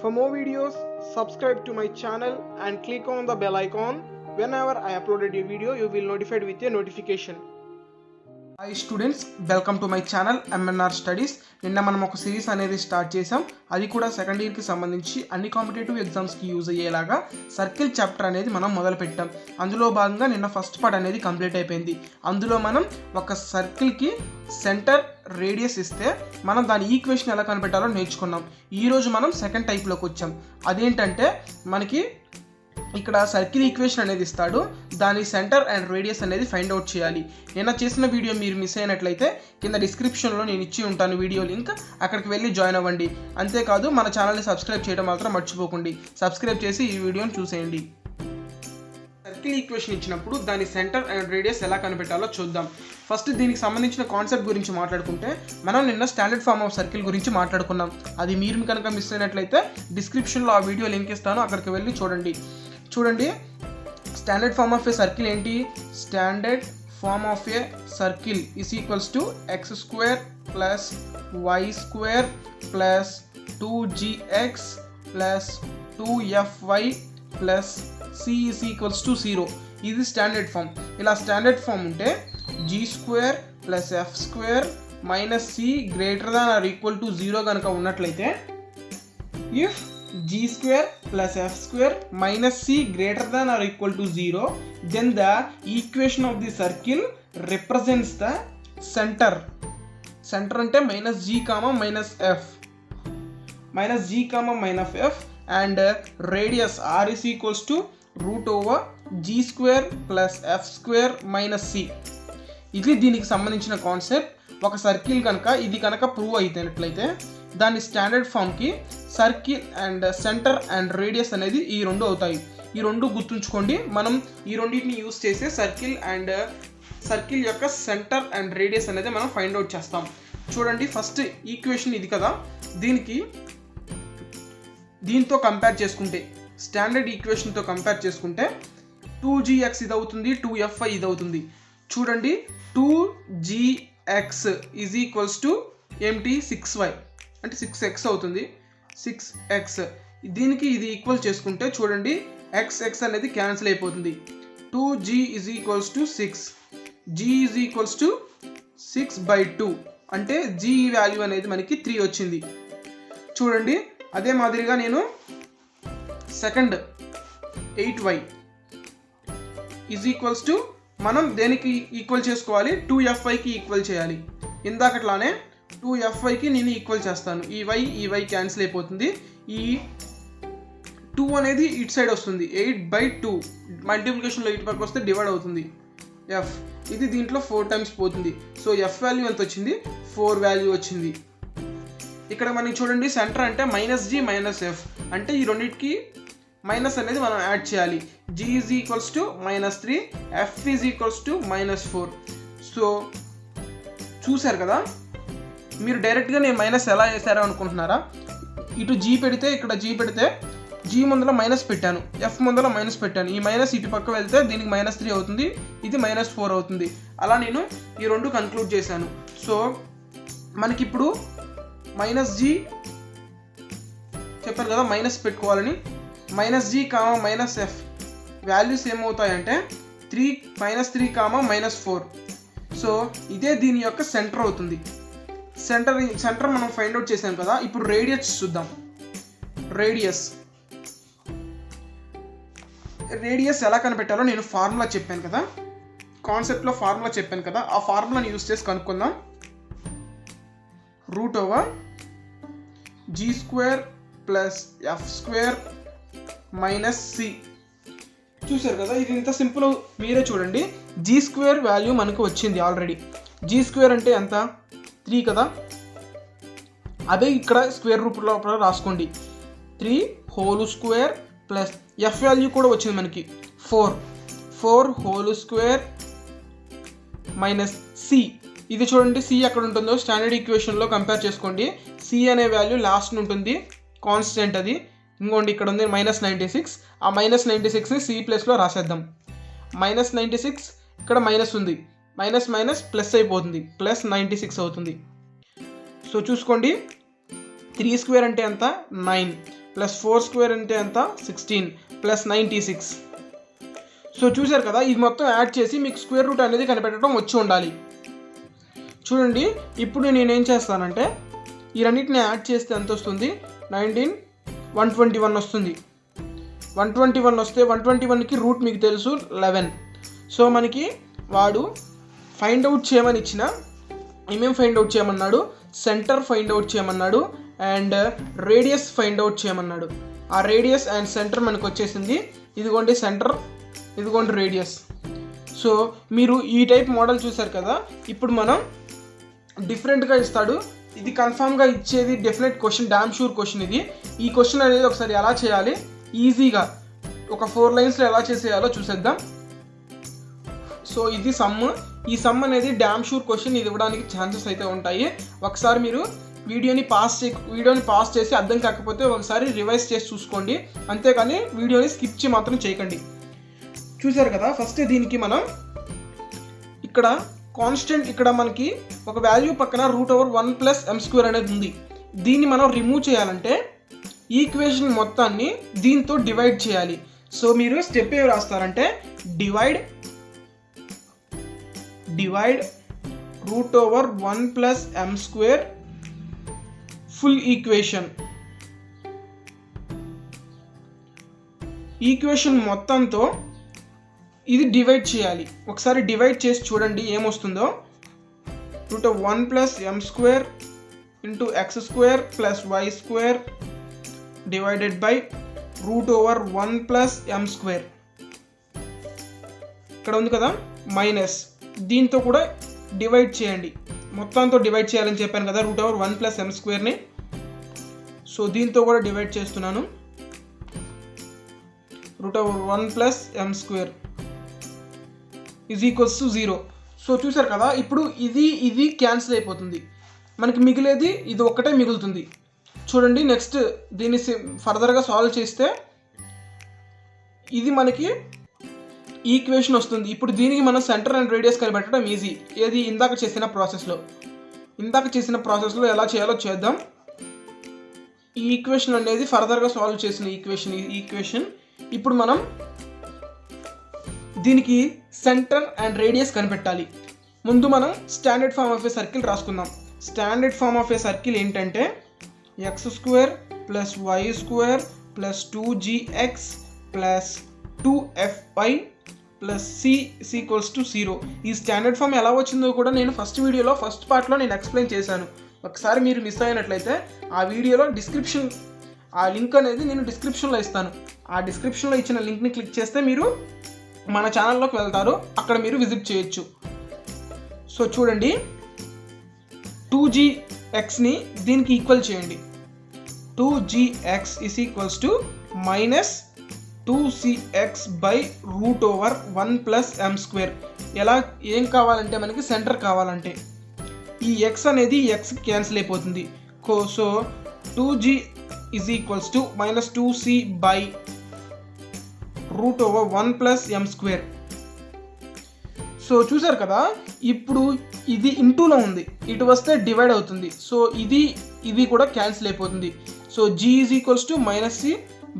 For more videos, subscribe to my channel and click on the bell icon. Whenever I uploaded a video, you will notified with a notification. Hi students, welcome to my channel MNR Studies. నిన్న మనం ఒక series అనేది start చేసాం. అది కూడా second year కి సంబంధించి అన్ని కాంపిటేటివ్ ఎగ్జామ్స్ కి యూజ్ అయ్యేలాగా సర్కిల్ చాప్టర్ అనేది మనం మొదలు పెట్టాం. అందులో భాగంగా నిన్న ఫస్ట్ పార్ట్ అనేది కంప్లీట్ అయిపోయింది. అందులో మనం ఒక సర్కిల్ కి సెంటర్ రేడియస్ ఇస్తే మనం దాని ఈక్వేషన్ ఎలా కనిపెట్టాలో నేర్చుకున్నాం. ఈ రోజు మనం సెకండ్ టైప్ లోకి వచ్చాం. అదేంటంటే మనకి ఇక్కడ సర్కిల్ ఈక్వేషన్ అనేది ఇస్తాడు, దాని సెంటర్ అండ్ రేడియస్ అనేది ఫైండ్ అవుట్ చేయాలి. నిన్న చేసిన వీడియో మీరు మిస్ అయినట్లయితే కింద డిస్క్రిప్షన్లో నేను ఇచ్చి ఉంటాను వీడియో లింక్, అక్కడికి వెళ్ళి జాయిన్ అవ్వండి. అంతేకాదు మన ఛానల్ని సబ్స్క్రైబ్ చేయడం మాత్రం మర్చిపోకండి. సబ్స్క్రైబ్ చేసి ఈ వీడియోని చూసేయండి. సర్కిల్ ఈక్వేషన్ ఇచ్చినప్పుడు దాని సెంటర్ అండ్ రేడియస్ ఎలా కనిపెట్టాలో చూద్దాం. ఫస్ట్ దీనికి సంబంధించిన కాన్సెప్ట్ గురించి మాట్లాడుకుంటే మనం నిన్న స్టాండర్డ్ ఫార్మ్ ఆఫ్ సర్కిల్ గురించి మాట్లాడుకున్నాం. అది మీరు కనుక మిస్ అయినట్లయితే డిస్క్రిప్షన్లో ఆ వీడియో లింక్ ఇస్తాను, అక్కడికి వెళ్ళి చూడండి. Standard form of a circle ఏంటి? Standard form of a circle is equals to x square plus y square plus 2gx plus 2fy plus c is equals to 0. ఇది స్టాండర్డ్ ఫార్మ్. ఇలా standard form ఉంటే g square plus F square minus c greater than or equal to 0 కనుక ఉన్నట్లయితే, if g square plus f square minus c greater than or equal to 0, then the equation of the circle represents the center. Center ante minus g comma minus f and radius r is equals to root over g square plus f square minus c. ఇది దీనికి సంబంధించిన concept. ఒక circle కనుక ఇది కనుక prove అయినట్లయితే దాని standard ఫామ్కి circle and centre and radius అనేది ఈ రెండు అవుతాయి. ఈ రెండు గుర్తుంచుకోండి. మనం ఈ రెండింటిని యూజ్ చేసే సర్కిల్ యొక్క సెంటర్ అండ్ రేడియస్ అనేది మనం ఫైండ్ అవుట్ చేస్తాం. చూడండి, ఫస్ట్ ఈక్వేషన్ ఇది కదా, దీంతో కంపేర్ చేసుకుంటే, స్టాండర్డ్ ఈక్వేషన్తో కంపేర్ చేసుకుంటే 2gx ఇది అవుతుంది, 2fy ఇది అవుతుంది. చూడండి, 2gx ఈజ్ ఈక్వల్స్ టు ఏమిటి? 6y అంటే 6x అవుతుంది. 6x దీనికి ఇది ఈక్వల్ చేసుకుంటే చూడండి, x అనేది క్యాన్సిల్ అయిపోతుంది. 2g is equals to 6, g is equals to 6/2 అంటే g వాల్యూ అనేది మనకి 3 వచ్చింది. చూడండి, అదే మాదిరిగా నేను second 8y is equals to, మనం దేనికి ఈక్వల్ చేసుకోవాలి? 2fyకి ఈక్వల్ చేయాలి. ఇందాకట్లానే 2fyకి నేను ఈక్వల్ చేస్తాను. ఈ y క్యాన్సిల్ అయిపోతుంది. ఈ 2 అనేది ఇటు సైడ్ వస్తుంది. 8/2 మల్టిప్లికేషన్లో ఇటు పక్క వస్తే డివైడ్ అవుతుంది. f ఇది దీంట్లో 4 టైమ్స్ పోతుంది. సో f వాల్యూ ఎంత వచ్చింది? 4 వాల్యూ వచ్చింది. ఇక్కడ మనకి చూడండి, సెంటర్ అంటే -g -f అంటే ఈ రెండింటికి మైనస్ అనేది మనం యాడ్ చేయాలి. g is equals to -3, f is equals to -4. So చూసారు కదా, మీరు డైరెక్ట్గా నేను మైనస్ ఎలా వేసారో అనుకుంటున్నారా? ఇటు g పెడితే, ఇక్కడ g పెడితే g ముందర మైనస్ పెట్టాను, f ముందర మైనస్ పెట్టాను. ఈ మైనస్ ఇటు పక్క వెళ్తే దీనికి -3 అవుతుంది, ఇది -4 అవుతుంది. అలా నేను ఈ రెండు కన్క్లూడ్ చేశాను. సో మనకిప్పుడు -g చెప్పారు కదా మైనస్ పెట్టుకోవాలని, -g -f వాల్యూస్ ఏమవుతాయంటే -3 -4. సో ఇదే దీని యొక్క సెంటర్ అవుతుంది. సెంటర్ మనం ఫైండ్ అవుట్ చేసాం కదా. ఇప్పుడు రేడియస్ చూద్దాం. రేడియస్ ఎలా కనిపెట్టాలో నేను ఫార్ములా చెప్పాను కదా, కాన్సెప్ట్లో ఫార్ములా చెప్పాను కదా, ఆ ఫార్ములాని యూజ్ చేసి కనుక్కుందాం. Root over g square plus F square minus c. చూసారు కదా, ఇది ఇంత సింపుల్. మీరే చూడండి, g స్క్వేర్ వాల్యూ మనకు వచ్చింది ఆల్రెడీ. g స్క్వేర్ అంటే ఎంత? 3 కదా. అదే ఇక్కడ స్క్వేర్ రూపంలో రాసుకోండి. 3 whole square plus F value కూడా వచ్చింది మనకి 4 హోల్ స్క్వేర్ మైనస్ సి. ఇది చూడండి, సి ఎక్కడ ఉంటుందో స్టాండర్డ్ ఈక్వేషన్లో కంపేర్ చేసుకోండి. సి అనే వాల్యూ లాస్ట్ ఉంటుంది, కాన్స్టెంట్ అది. ఇంకోండి ఇక్కడ ఉంది -96. ఆ -96ని సి ప్లస్లో రాసేద్దాం. -96 ఇక్కడ మైనస్ ఉంది, మైనస్ ప్లస్ అయిపోతుంది, +96 అవుతుంది. సో చూసుకోండి, 3 స్క్వేర్ అంటే ఎంత? 9. ప్లస్ 4 స్క్వేర్ అంటే ఎంత 16 ప్లస్ 96. సో చూసారు కదా, ఇది మొత్తం యాడ్ చేసి మీకు స్క్వేర్ రూట్ అనేది కనిపెట్టడం వచ్చి ఉండాలి. చూడండి, ఇప్పుడు నేనేం చేస్తానంటే ఈ రెండింటిని యాడ్ చేస్తే ఎంత వస్తుంది, 121 వస్తుంది. 121 వస్తే 121కి రూట్ మీకు తెలుసు 11. సో మనకి వాడు ఫైండ్ అవుట్ చేయమని ఇచ్చిన ఏమేమి ఫైండ్ అవుట్ చేయమన్నాడు, సెంటర్ ఫైండ్ అవుట్ చేయమన్నాడు అండ్ రేడియస్ ఫైండ్ అవుట్ చేయమన్నాడు. ఆ రేడియస్ అండ్ సెంటర్ మనకు వచ్చేసింది. ఇదిగోండి సెంటర్, ఇదిగోండి రేడియస్. సో మీరు ఈ టైప్ మోడల్ చూసారు కదా. ఇప్పుడు మనం డిఫరెంట్గా ఇస్తాడు. ఇది కన్ఫామ్గా ఇచ్చేది definite question, damn sure question ఇది. ఈ క్వశ్చన్ అనేది ఒకసారి ఎలా చేయాలి ఈజీగా ఒక 4 లైన్స్లో ఎలా చేసేయాలో చూసేద్దాం. సో ఇది సమ్. ఈ సమ్ అనేది డామ్ షూర్ క్వశ్చన్, ఇది ఇవ్వడానికి ఛాన్సెస్ అయితే ఉంటాయి. ఒకసారి మీరు వీడియోని పాస్ చేసి అర్థం కాకపోతే ఒకసారి రివైజ్ చేసి చూసుకోండి, అంతేకాని వీడియోని స్కిప్ చేసి మాత్రం చేయకండి. చూసారు కదా, ఫస్ట్ దీనికి మనం ఇక్కడ కాన్స్టెంట్, ఇక్కడ మనకి ఒక వాల్యూ పక్కన √1 + m² అనేది ఉంది. దీన్ని మనం రిమూవ్ చేయాలంటే ఈక్వేషన్ మొత్తాన్ని దీంతో డివైడ్ చేయాలి. సో మీరు స్టెప్ ఏమి రాస్తారంటే డివైడ్ √1 + m² ఫుల్ ఈక్వేషన్ మొత్తంతో ఇది డివైడ్ చేయాలి. ఒకసారి డివైడ్ చేసి చూడండి ఏమొస్తుందో. √1 + m² × x² + y² divided by √1 + m². ఇక్కడ ఉంది కదా మైనస్, దీంతో కూడా డివైడ్ చేయండి. మొత్తంతో డివైడ్ చేయాలని చెప్పాను కదా √1 + m²ని. సో దీంతో కూడా డివైడ్ చేస్తున్నాను. √1 + m² = 0. సో చూసారు కదా, ఇప్పుడు ఇది క్యాన్సిల్ అయిపోతుంది. మనకి మిగిలేది ఇది ఒక్కటే మిగులుతుంది. చూడండి, నెక్స్ట్ దీన్ని ఫర్దర్గా సాల్వ్ చేస్తే ఇది మనకి ఈక్వేషన్ వస్తుంది. ఇప్పుడు దీనికి మనం సెంటర్ అండ్ రేడియస్ కనిపెట్టడం ఈజీ. ఏది ఇందాక చేసిన ప్రాసెస్లో ఎలా చేయాలో చేద్దాం. ఈ ఈక్వేషన్ అనేది ఫర్దర్గా సాల్వ్ చేసిన ఈక్వేషన్. ఇప్పుడు మనం దీనికి సెంటర్ అండ్ రేడియస్ కనిపెట్టాలి. ముందు మనం standard form of a circle రాసుకుందాం. Standard form of a circle ఏంటంటే x² + y² + 2gx + 2fy + c = 0. ఈ స్టాండర్డ్ ఫామ్ ఎలా వచ్చిందో కూడా నేను ఫస్ట్ పార్ట్లో నేను ఎక్స్ప్లెయిన్ చేశాను. ఒకసారి మీరు మిస్ అయినట్లయితే ఆ వీడియోలో ఆ లింక్ అనేది నేను డిస్క్రిప్షన్లో ఇస్తాను. ఆ డిస్క్రిప్షన్లో ఇచ్చిన లింక్ని క్లిక్ చేస్తే మీరు మన ఛానల్లోకి వెళ్తారు, అక్కడ మీరు విజిట్ చేయొచ్చు. సో చూడండి, 2gxని దీనికి ఈక్వల్ చేయండి. 2gx = -2cx √1 + m². ఏం కావాలంటే మనకి సెంటర్ కావాలంటే ఈ x అనేది x క్యాన్సిల్ అయిపోతుంది. So 2g = -2c √1 + m². So చూసారు కదా, ఇప్పుడు ఇది ఇంటూలో ఉంది, ఇటు వస్తే డివైడ్ అవుతుంది. సో ఇది కూడా క్యాన్సిల్ అయిపోతుంది. So g = -c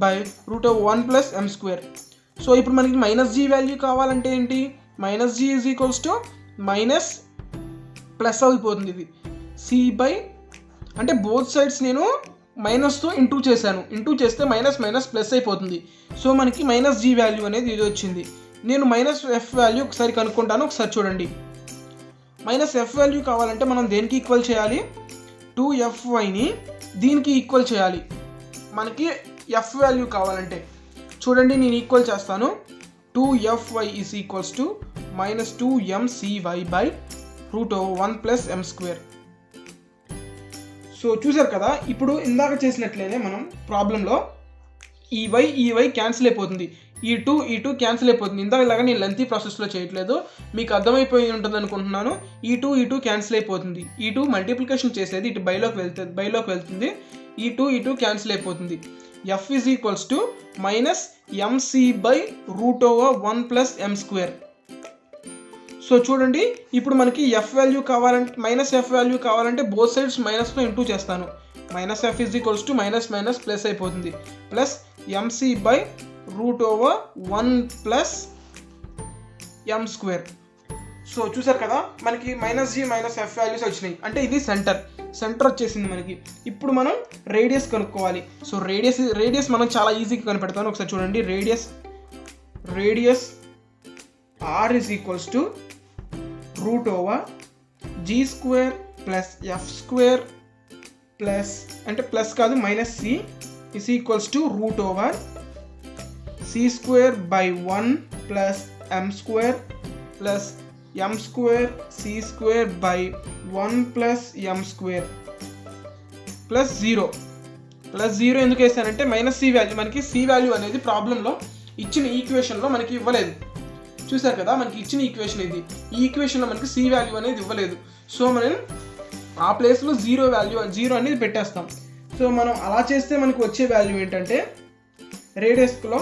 √1 + m². So ఇప్పుడు మనకి -g వాల్యూ కావాలంటే ఏంటి, -g = ప్లస్ అయిపోతుంది. ఇది c అంటే బోత్ సైడ్స్ నేను మైనస్తో ఇంటూ చేశాను. ఇంటూ చేస్తే మైనస్ ప్లస్ అయిపోతుంది. సో మనకి -g వాల్యూ అనేది ఇది వచ్చింది. నేను -f వాల్యూ ఒకసారి కనుక్కుంటాను, ఒకసారి చూడండి. -f వాల్యూ కావాలంటే మనం దేనికి ఈక్వల్ చేయాలి, 2fyని దీనికి ఈక్వల్ చేయాలి. మనకి f వాల్యూ కావాలంటే చూడండి, నేను ఈక్వల్ చేస్తాను. 2fy = -2mcy √1 + m². సో చూసారు కదా, ఇప్పుడు ఇందాక చేసినట్లయితే మనం ప్రాబ్లంలో ఈ y క్యాన్సిల్ అయిపోతుంది, ఈ 2 క్యాన్సిల్ అయిపోతుంది. ఇందాక నేను లెంతీ ప్రాసెస్లో చేయట్లేదు, మీకు అర్థమైపోయి ఉంటుంది అనుకుంటున్నాను. ఈ 2 క్యాన్సిల్ అయిపోతుంది. ఈ 2 మల్టిప్లికేషన్ చేసేది ఇటు బైలోకి వెళ్తుంది. ఈ 2 క్యాన్సిల్ అయిపోతుంది. f = -mc √1 + m². సో చూడండి, ఇప్పుడు మనకి ఎఫ్ వాల్యూ కావాలంటే మైనస్ ఎఫ్ వాల్యూ కావాలంటే బోత్ సైడ్స్ మైనస్తో ఇంటూ చేస్తాను. Minus F is equals to minus minus plus అయిపోతుంది, plus M C by √1 plus M square. So చూసారు కదా, మనకి minus G minus F values వచ్చినాయి. అంటే ఇది సెంటర్ వచ్చేసింది మనకి. ఇప్పుడు మనం రేడియస్ కనుక్కోవాలి. సో రేడియస్ మనం చాలా ఈజీగా కనిపెడతాను. ఒకసారి చూడండి, radius r is equals to √g square plus f square plus అంటే ప్లస్ కాదు minus c is equals to √c square by 1 plus m square plus m square c square by 1 plus m square plus 0. Plus 0 ఎందుకు వేసానంటే minus c value, మనకి c value అనేది ప్రాబ్లంలో ఇచ్చిన ఈక్వేషన్లో మనకి ఇవ్వలేదు. చూసారు కదా, మనకి ఇచ్చిన ఈక్వేషన్ ఇది. ఈ ఈక్వేషన్లో మనకి సి వాల్యూ అనేది ఇవ్వలేదు. సో మనం ఆ ప్లేస్లో జీరో అనేది పెట్టేస్తాం. సో మనం అలా చేస్తే మనకు వచ్చే వాల్యూ ఏంటంటే రేడియస్లో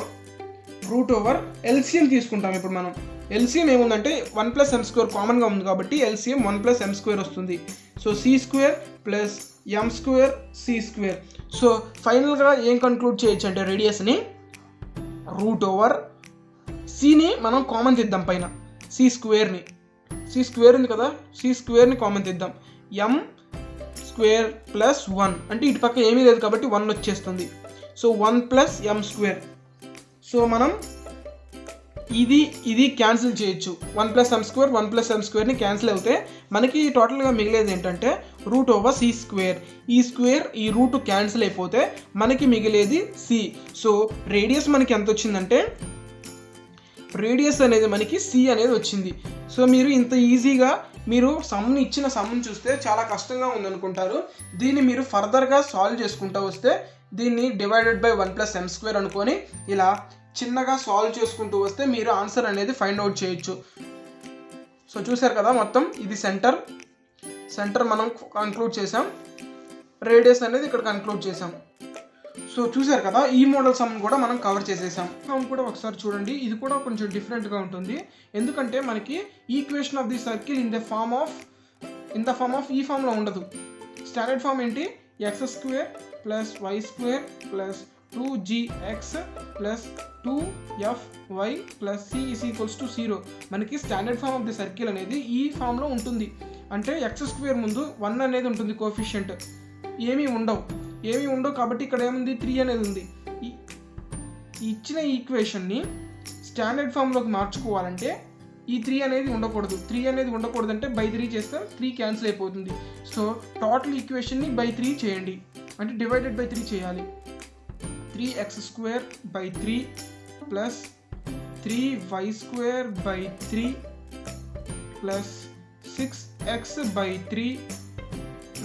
√LCM తీసుకుంటాం. ఇప్పుడు మనం LCM ఏముందంటే 1 ప్లస్ ఎం స్క్వేర్ కామన్గా ఉంది కాబట్టి LCM 1 ప్లస్ ఎం స్క్వేర్ వస్తుంది. So C square plus M square C square. So ఫైనల్గా ఏం కన్క్లూడ్ చేయొచ్చు అంటే రేడియస్ని సిని మనం కామన్ తీద్దాం, పైన సి స్క్వేర్ ఉంది కదా, సి స్క్వేర్ని కామన్ తీద్దాం. ఎం స్క్వేర్ ప్లస్ 1 అంటే ఇటు పక్క ఏమీ లేదు కాబట్టి 1 వచ్చేస్తుంది. So 1 plus M square. So మనం ఇది క్యాన్సిల్ చేయొచ్చు. 1 ప్లస్ ఎం స్క్వేర్ని క్యాన్సిల్ అవుతే మనకి టోటల్గా మిగిలేది ఏంటంటే √c స్క్వేర్. ఈ రూట్ క్యాన్సిల్ అయిపోతే మనకి మిగిలేది సి. సో రేడియస్ మనకి ఎంత వచ్చిందంటే రేడియస్ అనేది మనకి సి అనేది వచ్చింది. సో మీరు ఇంత ఈజీగా మీరు ఇచ్చిన సమ్ని చూస్తే చాలా కష్టంగా ఉందనుకుంటారు. దీన్ని మీరు ఫర్దర్గా సాల్వ్ చేసుకుంటూ వస్తే దీన్ని divided by 1 plus M square అనుకొని ఇలా చిన్నగా సాల్వ్ చేసుకుంటూ వస్తే మీరు ఆన్సర్ అనేది ఫైండ్ అవుట్ చేయొచ్చు. సో చూసారు కదా, మొత్తం ఇది సెంటర్ మనం కన్క్లూడ్ చేసాం, రేడియస్ అనేది ఇక్కడ కన్క్లూడ్ చేసాం. సో చూసారు కదా, ఈ మోడల్ సమ్ కూడా మనం కవర్ చేసేసాం. సమ్ కూడా ఒకసారి చూడండి, ఇది కూడా కొంచెం డిఫరెంట్గా ఉంటుంది. ఎందుకంటే మనకి equation of the circle in the form of ఈ ఫామ్లో ఉండదు. స్టాండర్డ్ ఫామ్ ఏంటి, x square plus y square plus 2gx plus 2fy plus c is equals to 0. మనకి standard form of the circle అనేది ఈ ఫామ్లో ఉంటుంది. అంటే ఎక్స్ స్క్వేర్ ముందు 1 అనేది ఉంటుంది కోఎఫిషియంట్, ఏమీ ఉండవు కాబట్టి ఇక్కడ ఏముంది 3 అనేది ఉంది. ఇచ్చిన ఈక్వేషన్ని స్టాండర్డ్ ఫామ్లోకి మార్చుకోవాలంటే ఈ 3 అనేది ఉండకూడదు అంటే బై 3 చేస్తే 3 క్యాన్సిల్ అయిపోతుంది. సో టోటల్ ఈక్వేషన్ని బై 3 చేయండి, అంటే డివైడెడ్ బై 3 చేయాలి. 3x² by 3 plus 3y² by 3 plus 6x by 3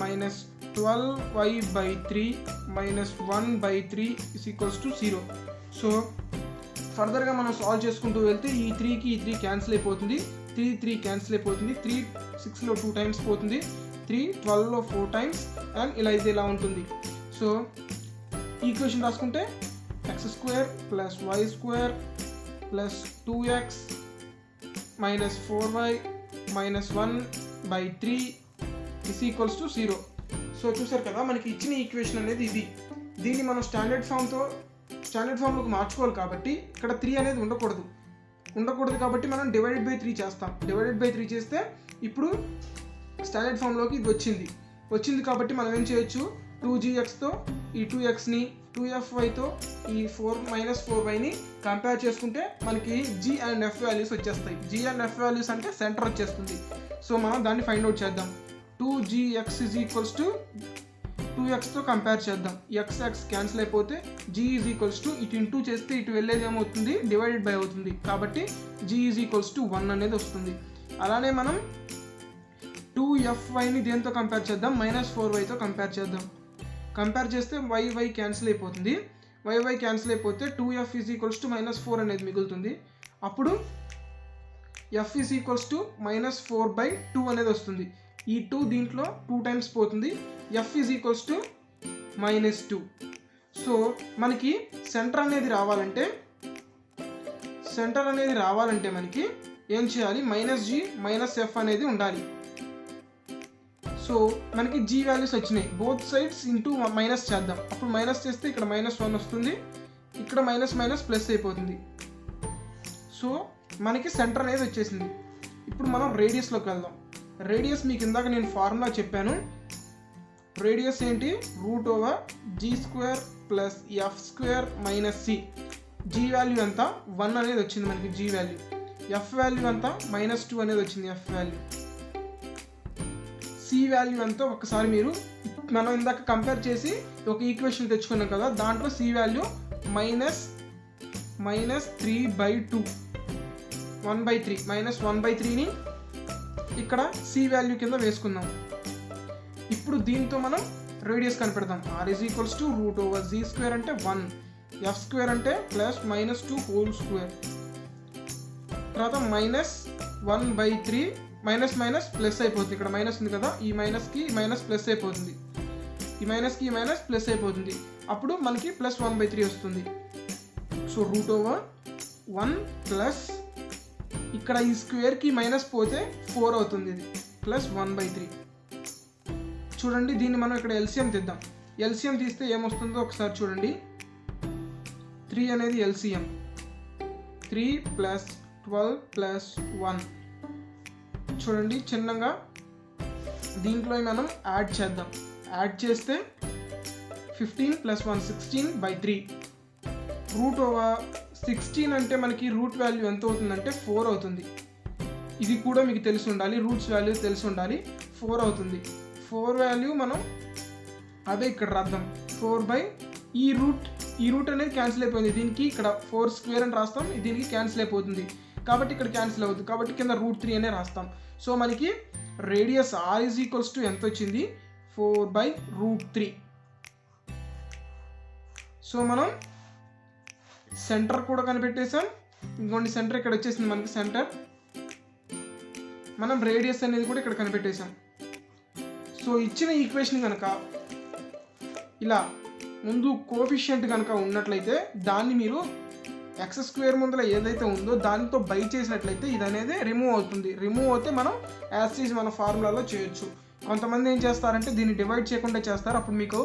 minus 12y by 3 minus 1 by 3 is equals to 0. So ఫర్దర్గా మనం సాల్వ్ చేసుకుంటూ వెళ్తే ఈ 3కి ఈ 3 క్యాన్సిల్ అయిపోతుంది, 3 క్యాన్సిల్ అయిపోతుంది, 3 6లో 2 టైమ్స్ పోతుంది, 3 12లో 4 టైమ్స్, అండ్ ఇలా ఉంటుంది. సో ఈక్వేషన్ రాసుకుంటే x² plus y² plus 2x minus 4y minus 1 by 3 is equals to 0. So చూసారు కదా, మనకి ఇచ్చిన ఈక్వేషన్ అనేది ఇది. దీన్ని మనం స్టాండర్డ్ ఫామ్లోకి మార్చుకోవాలి కాబట్టి ఇక్కడ 3 అనేది ఉండకూడదు కాబట్టి మనం డివైడెడ్ బై 3 చేస్తాం. డివైడెడ్ బై 3 చేస్తే ఇప్పుడు స్టాండర్డ్ ఫామ్లోకి ఇది వచ్చింది కాబట్టి మనం ఏం చేయొచ్చు, 2gxతో ఈ 2xని 2fyతో ఈ 4-4yని కంపేర్ చేసుకుంటే మనకి g అండ్ f వాల్యూస్ వచ్చేస్తాయి. g అండ్ f వాల్యూస్ అంటే సెంటర్ వచ్చేస్తుంది. సో మనం దాన్ని ఫైండ్ అవుట్ చేద్దాం. 2gx is equals to 2xతో కంపేర్ చేద్దాం. x క్యాన్సిల్ అయిపోతే g is equals to ఇటు ఇంటూ చేస్తే ఇటు వెళ్ళేది ఏమవుతుంది, డివైడెడ్ బై అవుతుంది కాబట్టి g is equals to 1 అనేది వస్తుంది. అలానే మనం 2fyని దేంతో కంపేర్ చేద్దాం, -4yతో కంపేర్ చేద్దాం. కంపేర్ చేస్తే y క్యాన్సిల్ అయిపోతుంది. y క్యాన్సిల్ అయిపోతే 2f is equals to -4 అనేది మిగులుతుంది. అప్పుడు f is equals to -4/2 అనేది వస్తుంది. ఈ 2 దీంట్లో 2 టైమ్స్ పోతుంది, f is equals to -2. So మనకి సెంటర్ అనేది రావాలంటే మనకి ఏం చేయాలి, -g -f అనేది ఉండాలి. సో మనకి g వాల్యూస్ వచ్చినాయి, బోత్ సైడ్స్ ఇంటూ మైనస్ చేద్దాం. అప్పుడు మైనస్ చేస్తే ఇక్కడ -1 వస్తుంది, ఇక్కడ మైనస్ ప్లస్ అయిపోతుంది. సో మనకి సెంటర్ అనేది వచ్చేసింది. ఇప్పుడు మనం రేడియస్లోకి వెళ్దాం. రేడియస్ మీకు ఇందాక నేను ఫార్ములా చెప్పాను. రేడియస్ ఏంటి, √g² + f² - c. g value ఎంత, 1 అనేది వచ్చింది మనకి g వాల్యూ. f వాల్యూ ఎంత, -2 అనేది వచ్చింది f వాల్యూ. c వాల్యూ ఎంత ఒకసారి మీరు మనం ఇందాక కంపేర్ చేసి ఒక ఈక్వేషన్ తెచ్చుకున్నాం కదా, దాంట్లో c వాల్యూ -3/2 1/3 -1/3ని ఇక్కడ c వాల్యూ కింద వేసుకుందాం. ఇప్పుడు దీంతో మనం రేడియస్ కనిపెడదాం. r √g² అంటే 1, f² అంటే +-2 హోల్ స్క్వేర్, తర్వాత -1/3 మైనస్ ప్లస్ అయిపోతుంది. ఇక్కడ మైనస్ ఉంది కదా, ఈ మైనస్కి మైనస్ ప్లస్ అయిపోతుంది, ఈ మైనస్కి మైనస్ ప్లస్ అయిపోతుంది. అప్పుడు మనకి +1/3 వస్తుంది. సో √1 ప్లస్ ఇక్కడ ఈ స్క్వేర్కి మైనస్ పోతే 4 అవుతుంది, ఇది +1/3. చూడండి, దీన్ని మనం ఇక్కడ ఎల్సిఎం తీద్దాం. ఎల్సిఎం తీస్తే ఏమొస్తుందో ఒకసారి చూడండి. 3 అనేది ఎల్సిఎం, 3 + 12 + 1. చూడండి చిన్నగా దీంట్లో మనం యాడ్ చేద్దాం. యాడ్ చేస్తే 15 + 1 16/3. √16 అంటే మనకి రూట్ వాల్యూ ఎంత అవుతుందంటే 4 అవుతుంది. ఇది కూడా మీకు తెలిసి ఉండాలి, రూట్స్ వాల్యూ తెలిసి ఉండాలి. 4 అవుతుంది. 4 వాల్యూ మనం అదే ఇక్కడ రాద్దాం. 4 ఈ రూట్ అనేది క్యాన్సిల్ అయిపోయింది. దీనికి ఇక్కడ 4² అని రాస్తాం, దీనికి క్యాన్సిల్ అయిపోతుంది కాబట్టి ఇక్కడ క్యాన్సిల్ అవుతుంది, కాబట్టి కింద √3 అనే రాస్తాం. సో మనకి రేడియస్ r ఎంత వచ్చింది, 4/√3. సో మనం సెంటర్ కూడా కనిపెట్టేసాం. ఇంకోండి సెంటర్ ఇక్కడ వచ్చేసింది మనకి సెంటర్. మనం రేడియస్ అనేది కూడా ఇక్కడ కనిపెట్టేసాం. సో ఇచ్చిన ఈక్వేషన్ కనుక ఇలా ముందు కోఎఫిషియంట్ కనుక ఉన్నట్లయితే దాన్ని మీరు x² ముందర ఏదైతే ఉందో దానితో బై చేసినట్లయితే ఇది అనేది రిమూవ్ అవుతుంది. రిమూవ్ అయితే మనం యాజ్ ఈజ్ మన ఫార్ములాలో చేయొచ్చు. కొంతమంది ఏం చేస్తారంటే దీన్ని డివైడ్ చేయకుండా చేస్తారు. అప్పుడు మీకు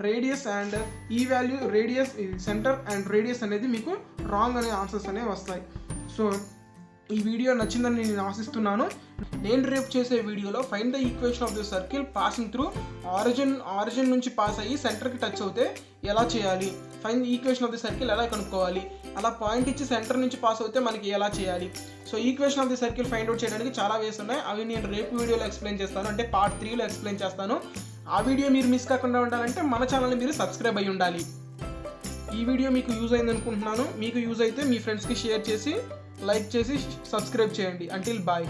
రేడియస్ అండ్ ఈ value, radius centre and radius అనేది మీకు రాంగ్ అనే ఆన్సర్స్ అనేవి వస్తాయి. సో ఈ వీడియో నచ్చిందని నేను ఆశిస్తున్నాను. నేను రేపు చేసే వీడియోలో find the equation of the circle passing through origin నుంచి పాస్ అయ్యి సెంటర్కి టచ్ అవుతే ఎలా చేయాలి, find the equation of the circle ఎలా కనుక్కోవాలి, అలా పాయింట్ ఇచ్చి సెంటర్ నుంచి పాస్ అవుతే మనకి ఎలా చేయాలి. So equation of the circle find out చేయడానికి చాలా వేస్ ఉన్నాయి. అవి నేను రేపు వీడియోలో ఎక్స్ప్లెయిన్ చేస్తాను, అంటే పార్ట్ 3లో ఎక్స్ప్లెయిన్ చేస్తాను. ఆ వీడియో మీరు మిస్ కాకుండా ఉండాలంటే మన ఛానల్ని మీరు సబ్స్క్రైబ్ అయ్యి ఉండాలి. ఈ వీడియో మీకు యూజ్ అయింది అనుకుంటున్నాను. మీకు యూజ్ అయితే మీ ఫ్రెండ్స్కి షేర్ చేసి, లైక్ చేసి, సబ్స్క్రైబ్ చేయండి. Until bye.